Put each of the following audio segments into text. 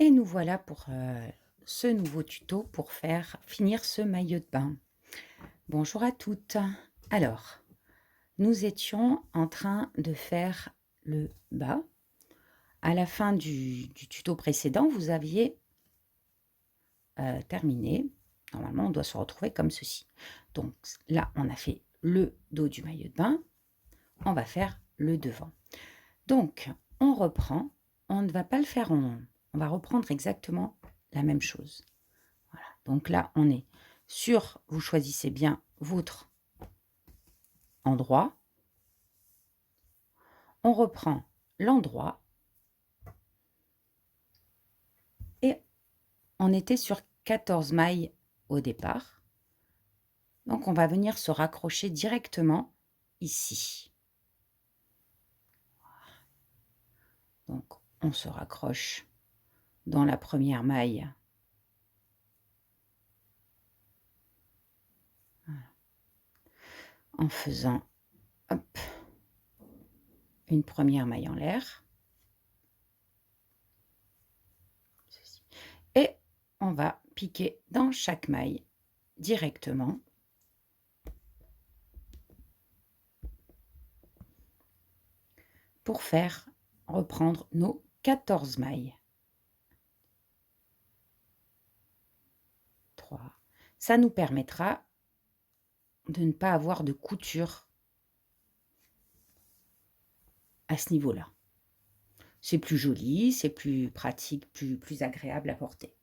Et nous voilà pour ce nouveau tuto pour finir ce maillot de bain. Bonjour à toutes. Alors, nous étions en train de faire le bas. À la fin du tuto précédent, vous aviez terminé. Normalement, on doit se retrouver comme ceci. Donc là, on a fait le dos du maillot de bain. On va faire le devant. Donc, on reprend. On ne va pas le faire en rond. On va reprendre exactement la même chose. Voilà. Donc là, on est sur, vous choisissez bien votre endroit. On reprend l'endroit et on était sur 14 mailles au départ. Donc, on va venir se raccrocher directement ici. Donc, on se raccroche dans la première maille. Voilà. En faisant hop, une première maille en l'air. Et on va piquer dans chaque maille directement. Pour faire reprendre nos 14 mailles. 3. Ça nous permettra de ne pas avoir de couture à ce niveau-là. C'est plus joli, c'est plus pratique, plus agréable à porter.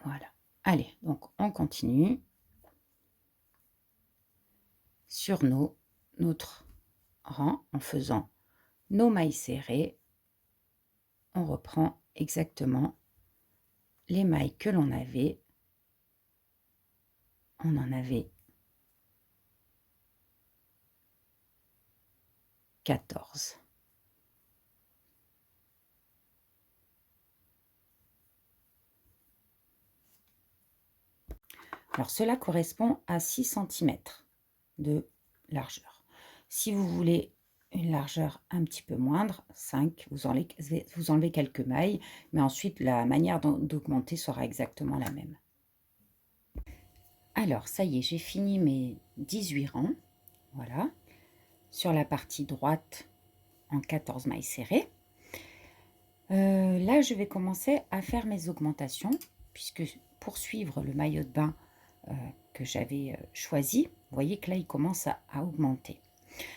Voilà. Allez, donc on continue sur notre rang en faisant nos mailles serrées. On reprend exactement les mailles que l'on avait. On en avait 14. Alors cela correspond à 6 cm de largeur. Si vous voulez une largeur un petit peu moindre, 5, vous enlevez quelques mailles, mais ensuite la manière d'augmenter sera exactement la même. Alors ça y est, j'ai fini mes 18 rangs, voilà, sur la partie droite en 14 mailles serrées. Là, je vais commencer à faire mes augmentations, puisque pour suivre le maillot de bain que j'avais choisi, vous voyez que là, il commence à augmenter.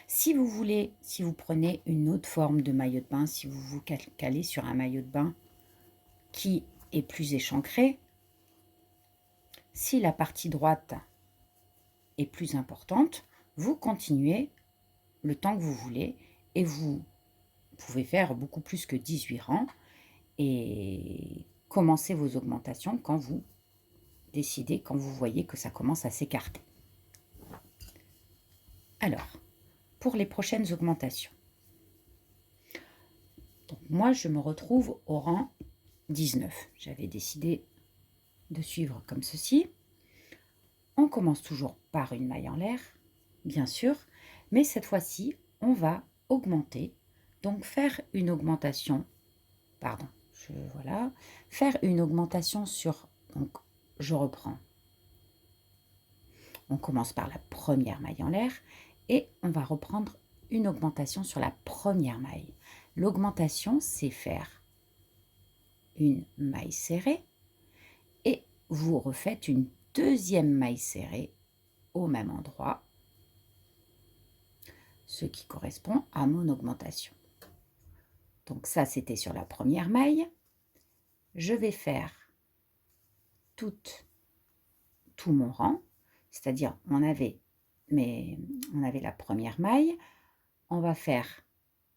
Si vous voulez, si vous prenez une autre forme de maillot de bain, si vous vous calez sur un maillot de bain qui est plus échancré, si la partie droite est plus importante, vous continuez le temps que vous voulez et vous pouvez faire beaucoup plus que 18 rangs et commencer vos augmentations quand vous décidez, quand vous voyez que ça commence à s'écarter. Alors, pour les prochaines augmentations, donc moi je me retrouve au rang 19. J'avais décidé de suivre comme ceci. On commence toujours par une maille en l'air, bien sûr, mais cette fois-ci, on va augmenter, donc faire une augmentation, pardon, voilà, faire une augmentation sur, donc je reprends. On commence par la première maille en l'air et on va reprendre une augmentation sur la première maille. L'augmentation, c'est faire une maille serrée et vous refaites une deuxième maille serrée au même endroit, ce qui correspond à mon augmentation. Donc ça, c'était sur la première maille. Je vais faire tout mon rang, c'est-à-dire on avait la première maille, on va faire,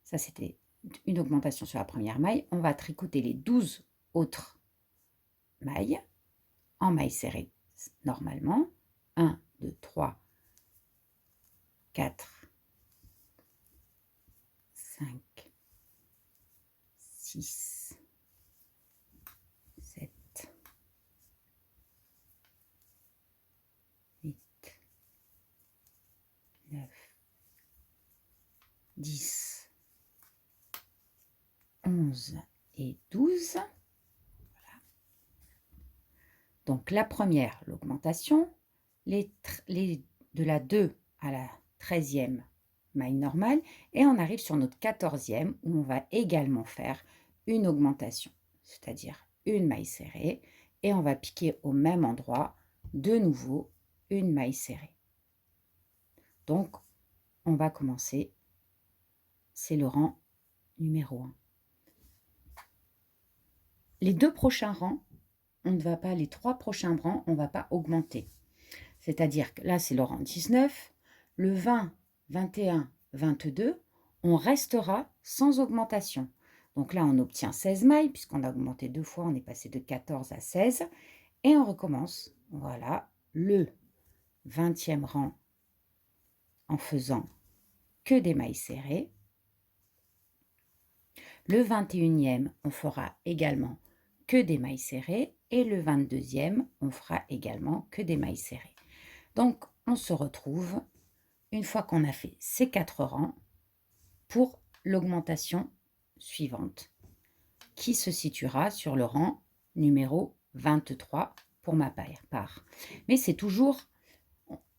ça c'était une augmentation sur la première maille, on va tricoter les 12 autres mailles en maille serrée normalement, 1, 2, 3, 4, 5, 6, 7, 8, 9, 10, 11 et 12. Donc la première, l'augmentation, de la 2 à la 13e maille normale, et on arrive sur notre 14e où on va également faire une augmentation, c'est-à-dire une maille serrée, et on va piquer au même endroit de nouveau une maille serrée. Donc on va commencer, c'est le rang numéro 1. Les 2 prochains rangs, on ne va pas, les 3 prochains rangs, on ne va pas augmenter. C'est-à-dire que là, c'est le rang 19, le 20, 21, 22, on restera sans augmentation. Donc là, on obtient 16 mailles, puisqu'on a augmenté 2 fois, on est passé de 14 à 16. Et on recommence, voilà, le 20e rang en faisant que des mailles serrées. Le 21e, on fera également que des mailles serrées. Et le 22e, on fera également que des mailles serrées. Donc, on se retrouve, une fois qu'on a fait ces 4 rangs, pour l'augmentation suivante, qui se situera sur le rang numéro 23 pour ma part. Mais c'est toujours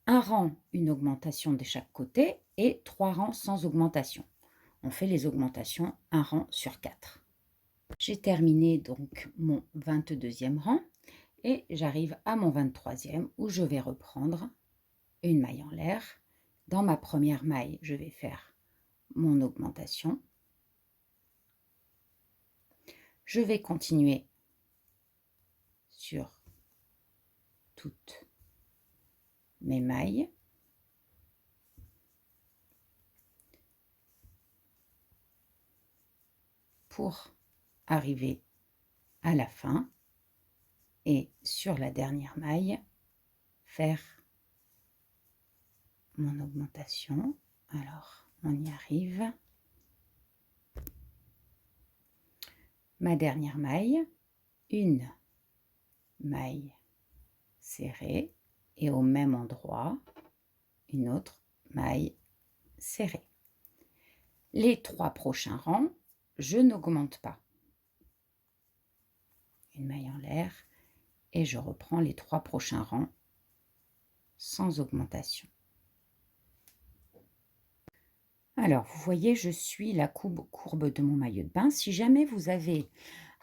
un rang, une augmentation de chaque côté, et 3 rangs sans augmentation. On fait les augmentations un rang sur 4. J'ai terminé donc mon 22e rang et j'arrive à mon 23e où je vais reprendre une maille en l'air. Dans ma première maille, je vais faire mon augmentation. Je vais continuer sur toutes mes mailles. Pour arriver à la fin et sur la dernière maille, faire mon augmentation. Alors, on y arrive. Ma dernière maille, une maille serrée et au même endroit, une autre maille serrée. Les 3 prochains rangs, je n'augmente pas. Une maille en l'air et je reprends les 3 prochains rangs sans augmentation. Alors, vous voyez, je suis la courbe de mon maillot de bain. Si jamais vous avez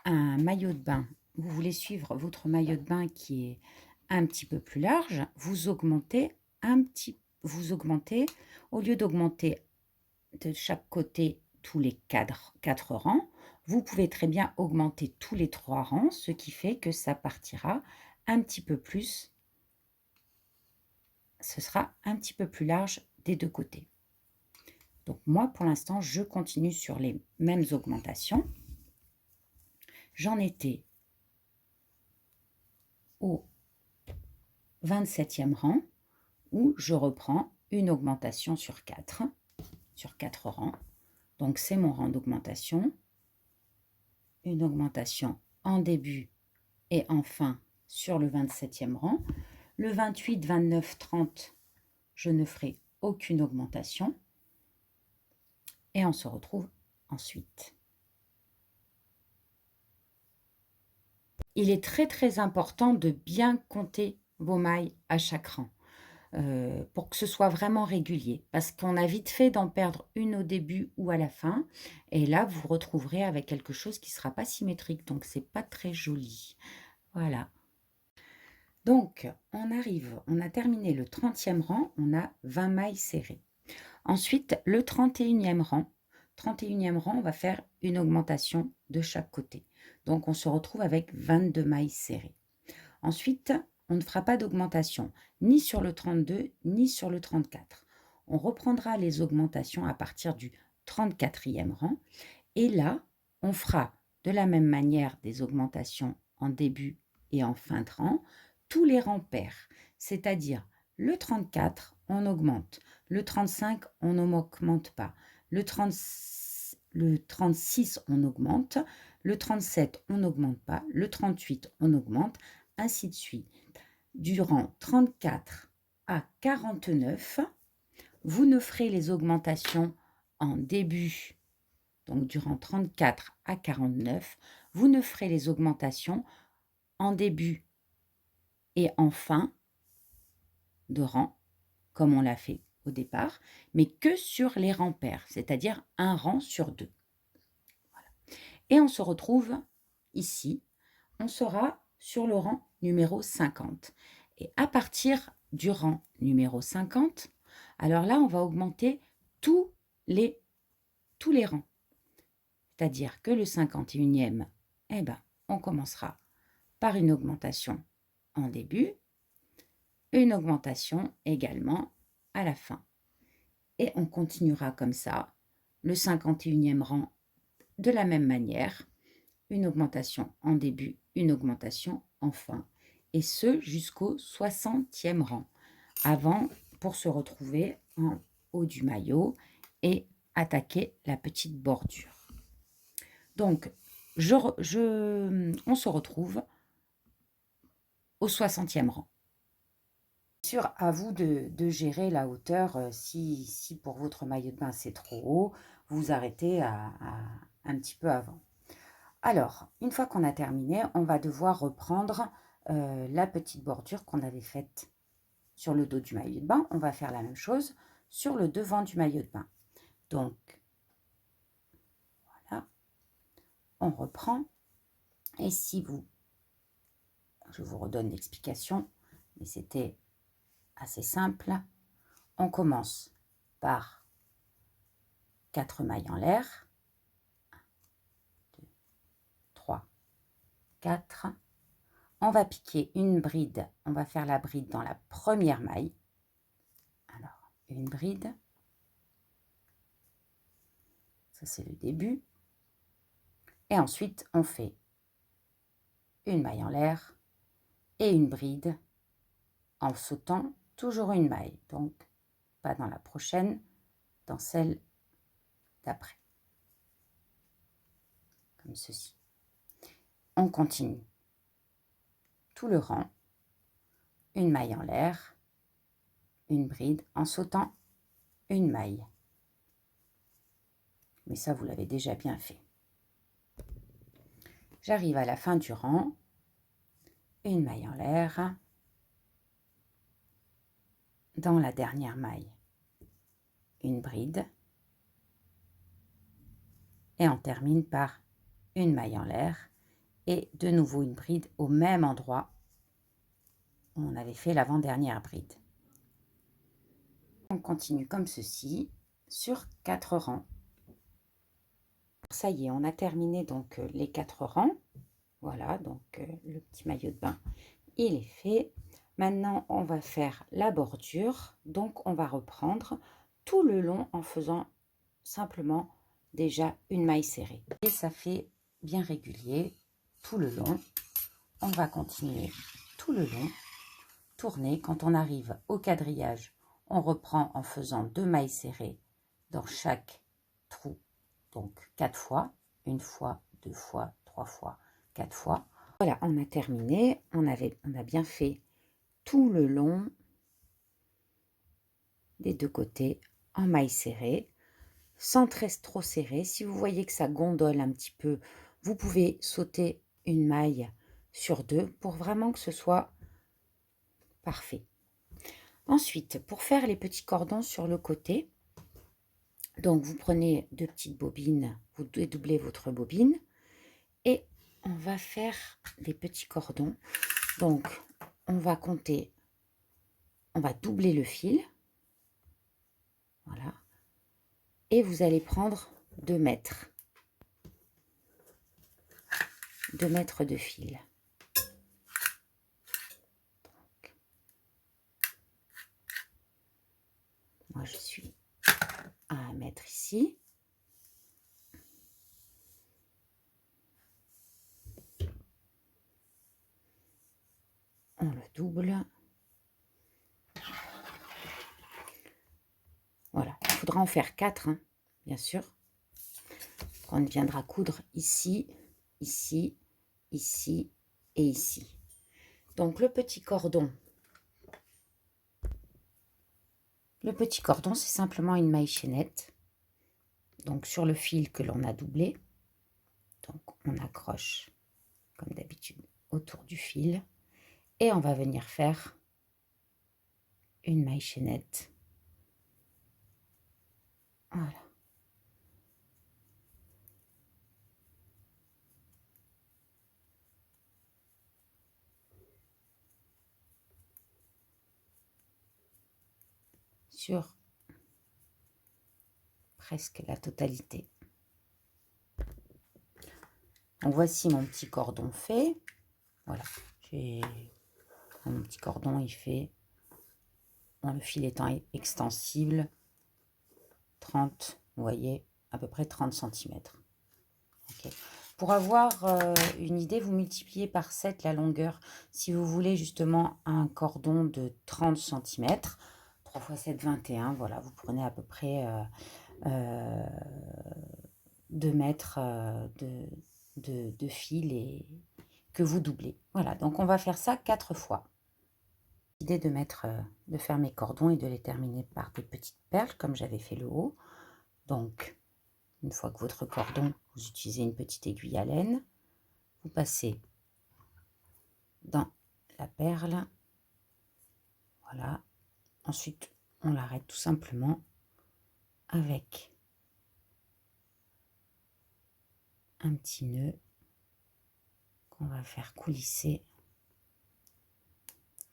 un maillot de bain, vous voulez suivre votre maillot de bain qui est un petit peu plus large, vous augmentez au lieu d'augmenter de chaque côté tous les 4 rangs, vous pouvez très bien augmenter tous les 3 rangs, ce qui fait que ça partira un petit peu plus, ce sera un petit peu plus large des 2 côtés. Donc moi, pour l'instant, je continue sur les mêmes augmentations. J'en étais au 27e rang où je reprends une augmentation sur 4 rangs. Donc c'est mon rang d'augmentation. Une augmentation en début et en fin sur le 27e rang. Le 28, 29, 30, je ne ferai aucune augmentation. Et on se retrouve ensuite. Il est très important de bien compter vos mailles à chaque rang pour que ce soit vraiment régulier, parce qu'on a vite fait d'en perdre une au début ou à la fin, et là vous vous retrouverez avec quelque chose qui ne sera pas symétrique, donc c'est pas très joli. Voilà. Donc on a terminé le 30e rang, on a 20 mailles serrées. Ensuite, le 31e rang, on va faire une augmentation de chaque côté. Donc, on se retrouve avec 22 mailles serrées. Ensuite, on ne fera pas d'augmentation ni sur le 32 ni sur le 34. On reprendra les augmentations à partir du 34e rang. Et là, on fera de la même manière des augmentations en début et en fin de rang, tous les rangs pairs, c'est-à-dire le 34, on augmente. Le 35, on n'augmente pas. Le 36, on augmente. Le 37, on n'augmente pas. Le 38, on augmente. Ainsi de suite. Durant 34 à 49, vous ne ferez les augmentations en début, donc durant 34 à 49, vous ne ferez les augmentations en début et en fin de rang, comme on l'a fait au départ, mais que sur les rangs pairs, c'est-à-dire un rang sur 2. Voilà. Et on se retrouve ici, on sera sur le rang numéro 50. Et à partir du rang numéro 50, alors là, on va augmenter tous les rangs. C'est-à-dire que le 51e, eh ben, on commencera par une augmentation en début, une augmentation également à la fin. Et on continuera comme ça, le 51e rang de la même manière, une augmentation en début, une augmentation en fin. Et ce jusqu'au 60e rang, avant pour se retrouver en haut du maillot et attaquer la petite bordure. Donc, on se retrouve au 60e rang. Bien sûr, à vous de gérer la hauteur. Si pour votre maillot de bain c'est trop haut, vous arrêtez un petit peu avant. Alors, une fois qu'on a terminé, on va devoir reprendre la petite bordure qu'on avait faite sur le dos du maillot de bain. On va faire la même chose sur le devant du maillot de bain. Donc, voilà, on reprend. Et si je vous redonne l'explication, mais c'était assez simple. On commence par 4 mailles en l'air. 1, 2, 3, 4. On va piquer une bride. On va faire la bride dans la première maille. Alors, une bride. Ça, c'est le début. Et ensuite, on fait une maille en l'air et une bride en sautant toujours une maille. Donc, pas dans la prochaine, dans celle d'après. Comme ceci. On continue tout le rang. Une maille en l'air, une bride en sautant une maille. Mais ça, vous l'avez déjà bien fait. J'arrive à la fin du rang, une maille en l'air, dans la dernière maille, une bride, et on termine par une maille en l'air, et de nouveau une bride au même endroit où on avait fait l'avant-dernière bride. On continue comme ceci, sur 4 rangs. Ça y est, on a terminé donc les 4 rangs. Voilà, donc le petit maillot de bain, il est fait. Maintenant, on va faire la bordure. Donc, on va reprendre tout le long en faisant simplement déjà une maille serrée. Et ça fait bien régulier tout le long. On va continuer tout le long, tourner. Quand on arrive au quadrillage, on reprend en faisant 2 mailles serrées dans chaque trou. Donc, 4 fois, 1 fois, 2 fois, 3 fois, 4 fois. Voilà, on a terminé. On a bien fait tout le long des 2 côtés en maille serrée, sans trop serré. Si vous voyez que ça gondole un petit peu, vous pouvez sauter une maille sur 2 pour vraiment que ce soit parfait. Ensuite, pour faire les petits cordons sur le côté, donc vous prenez 2 petites bobines, vous dédoublez votre bobine et on va faire des petits cordons. Donc, on va compter, on va doubler le fil. Voilà. Et vous allez prendre 2 mètres. 2 mètres de fil. Donc, moi, je suis à 1 mètre ici. On le double. Voilà, il faudra en faire 4, hein, bien sûr. On viendra coudre ici, ici, ici et ici. Donc le petit cordon, c'est simplement une maille chaînette. Donc sur le fil que l'on a doublé, donc on accroche comme d'habitude autour du fil Et on va venir faire une maille chaînette. Voilà. Sur presque la totalité. Donc voici mon petit cordon fait. Voilà, j'ai mon petit cordon, il fait, bon, le fil étant extensible, 30, vous voyez, à peu près 30 cm. Okay. Pour avoir une idée, vous multipliez par 7 la longueur. Si vous voulez justement un cordon de 30 cm, 3 x 7, 21, voilà, vous prenez à peu près 2 mètres de fil et que vous doublez. Voilà, donc on va faire ça 4 fois. L'idée de de faire mes cordons et de les terminer par des petites perles, comme j'avais fait le haut. Donc, une fois que votre cordon, vous utilisez une petite aiguille à laine, vous passez dans la perle. Voilà. Ensuite, on l'arrête tout simplement avec un petit nœud qu'on va faire coulisser.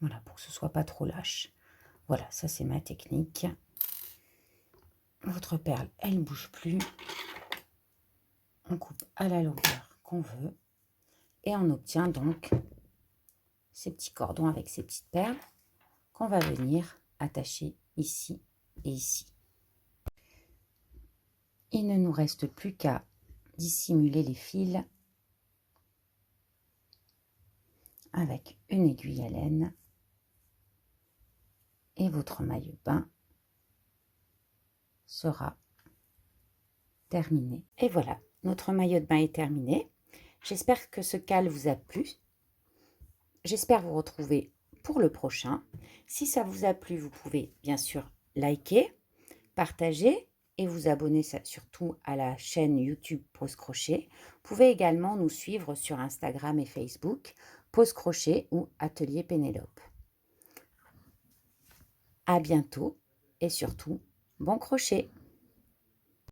Voilà, pour que ce soit pas trop lâche. Voilà, ça c'est ma technique. Votre perle, elle ne bouge plus. On coupe à la longueur qu'on veut. Et on obtient donc ces petits cordons avec ces petites perles qu'on va venir attacher ici et ici. Il ne nous reste plus qu'à dissimuler les fils avec une aiguille à laine et votre maillot de bain sera terminé. Et voilà, notre maillot de bain est terminé. J'espère que ce cal vous a plu. J'espère vous retrouver pour le prochain. Si ça vous a plu, vous pouvez bien sûr liker, partager et vous abonner surtout à la chaîne YouTube Pose Crochet. Vous pouvez également nous suivre sur Instagram et Facebook, Pose Crochet ou Atelier Pénélope. À bientôt et surtout, bon crochet!